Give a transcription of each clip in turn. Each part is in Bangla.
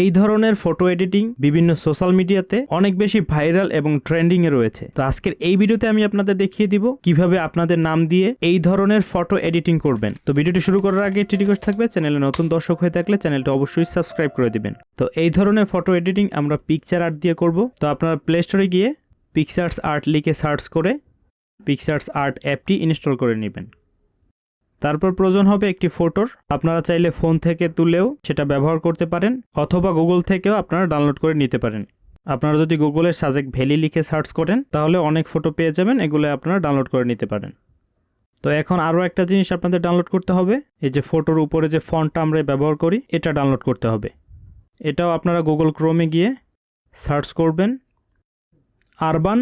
এই ধরনের ফটো এডিটিং বিভিন্ন সোশ্যাল মিডিয়াতে অনেক বেশি ভাইরাল এবং ট্রেন্ডিং এ রয়েছে। তো আজকের এই ভিডিওতে আমি আপনাদের দেখিয়ে দিব কিভাবে আপনাদের নাম দিয়ে এই ধরনের ফটো এডিটিং করবেন। তো ভিডিওটি শুরু করার আগে একটি রিকোয়েস্ট থাকবে, চ্যানেলে নতুন দর্শক হয়ে থাকলে চ্যানেলটা অবশ্যই সাবস্ক্রাইব করে দিবেন। তো এই ধরনের ফটো এডিটিং আমরা PicsArt দিয়ে করব। তো আপনারা প্লে স্টোরে গিয়ে PicsArt লিখে সার্চ করে PicsArt অ্যাপটি ইনস্টল করে নেবেন। তারপর প্রয়োজন হবে একটি ফটোর। আপনারা চাইলে ফোন থেকে তুলেও সেটা ব্যবহার করতে পারেন অথবা গুগল থেকেও আপনারা ডাউনলোড করে নিতে পারেন। আপনারা যদি গুগলে সাজেক ভ্যালি লিখে সার্চ করেন তাহলে অনেক ফটো পেয়ে যাবেন, এগুলো আপনারা ডাউনলোড করে নিতে পারেন। তো এখন আরও একটা জিনিস আপনাদের ডাউনলোড করতে হবে, এই যে ফটোর উপরে যে ফন্টটা আমরা ব্যবহার করি এটা ডাউনলোড করতে হবে। এটাও আপনারা গুগল ক্রোমে গিয়ে সার্চ করবেন আরবান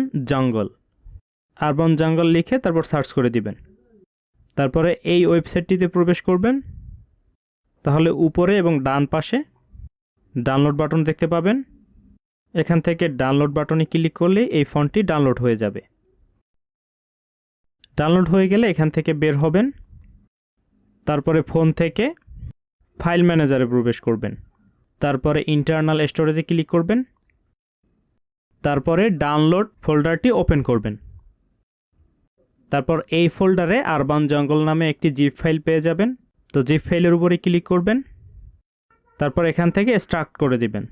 জঙ্গল লিখে তারপর সার্চ করে দিবেন। তারপরে এই ওয়েবসাইটটিতে প্রবেশ করবেন। তাহলে উপরে এবং ডান পাশে ডাউনলোড বাটন দেখতে পাবেন। এখান থেকে ডাউনলোড বাটনে ক্লিক করলে এই ফন্টটি ডাউনলোড হয়ে যাবে। ডাউনলোড হয়ে গেলে এখান থেকে বের হবেন। তারপরে ফোন থেকে ফাইল ম্যানেজারে প্রবেশ করবেন। তারপরে ইন্টারনাল স্টোরেজে ক্লিক করবেন। তারপরে ডাউনলোড ফোল্ডারটি ওপেন করবেন। তারপর এই ফোল্ডারে আরবান জঙ্গল নামে একটি জিপ ফাইল পেয়ে যাবেন। তো জিপ ফাইলের উপরে ক্লিক করবেন। তারপর এখান থেকে এক্সট্রাক্ট করে দিবেন।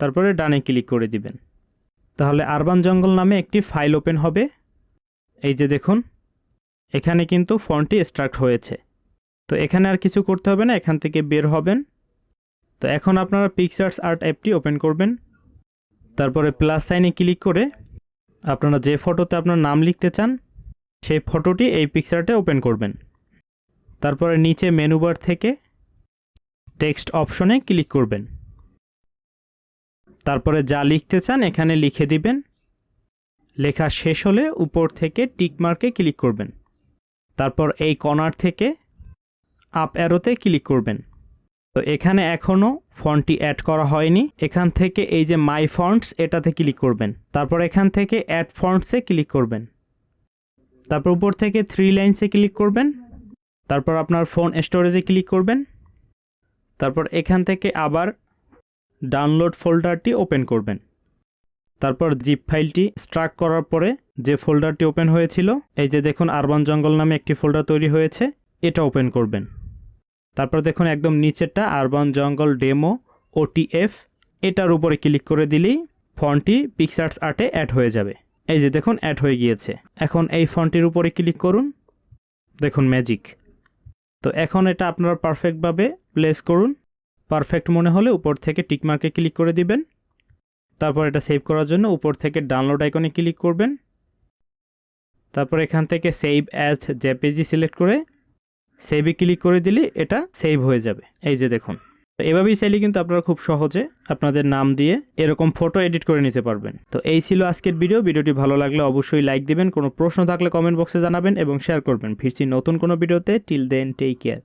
তারপরে ডানে ক্লিক করে দিবেন। তাহলে আরবান জঙ্গল নামে একটি ফাইল ওপেন হবে। এই যে দেখুন, এখানে কিন্তু ফন্টটি এক্সট্রাক্ট হয়েছে। তো এখানে আর কিছু করতে হবে না, এখান থেকে বের হবেন। তো এখন আপনারা PicsArt অ্যাপটি ওপেন করবেন। তারপরে প্লাস সাইনে ক্লিক করে আপনারা যে ফটোতে আপনার নাম লিখতে চান সেই ফটোটি এই PicsArt-এ ওপেন করবেন। তারপরে নিচে মেনু বার থেকে টেক্সট অপশনে ক্লিক করবেন। তারপরে যা লিখতে চান এখানে লিখে দিবেন। লেখা শেষ হলে উপর থেকে টিক মার্কে ক্লিক করবেন। তারপর এই কর্নার থেকে আপ অ্যারোতে ক্লিক করবেন। তো এখানে এখনও ফন্টটি অ্যাড করা হয়নি। এখান থেকে এই যে মাই ফন্টস এটাতে ক্লিক করবেন। তারপর এখান থেকে অ্যাড ফন্টসে ক্লিক করবেন। তারপর উপর থেকে 3 লাইনসে ক্লিক করবেন। তারপর আপনার ফোন স্টোরেজে ক্লিক করবেন। তারপর এখান থেকে আবার ডাউনলোড ফোল্ডারটি ওপেন করবেন। তারপর জিপ ফাইলটি এক্সট্রাক্ট করার পরে যে ফোল্ডারটি ওপেন হয়েছিল, এই যে দেখুন আরবান জঙ্গল নামে একটি ফোল্ডার তৈরি হয়েছে, এটা ওপেন করবেন। তারপর দেখুন একদম নিচেরটা আরবান জঙ্গল ডেমো OTF, এটার উপরে ক্লিক করে দিলেই ফন্টটি PicsArt-এ অ্যাড হয়ে যাবে। এই যে দেখুন অ্যাড হয়ে গিয়েছে। এখন এই ফন্টটির উপরে ক্লিক করুন, দেখুন ম্যাজিক। তো এখন এটা আপনারা পারফেক্টভাবে প্লেস করুন। পারফেক্ট মনে হলে উপর থেকে টিকমার্কে ক্লিক করে দিবেন। তারপর এটা সেভ করার জন্য উপর থেকে ডাউনলোড আইকনে ক্লিক করবেন। তারপর এখান থেকে সেভ অ্যাজ জেপিজি সিলেক্ট করে সেভে ক্লিক করে দিলে এটা সেভ হয়ে যাবে। এই যে দেখুন, এভাবেই চাইলে কিন্তু আপনারা খুব সহজে আপনাদের নাম দিয়ে এরকম ফটো এডিট করে নিতে পারবেন। তো এই ছিল আজকের ভিডিও। ভিডিওটি ভালো লাগলে অবশ্যই লাইক দিবেন, কোনো প্রশ্ন থাকলে কমেন্ট বক্সে জানাবেন এবং শেয়ার করবেন। ফিরছি নতুন কোনো ভিডিওতে। Till then take care.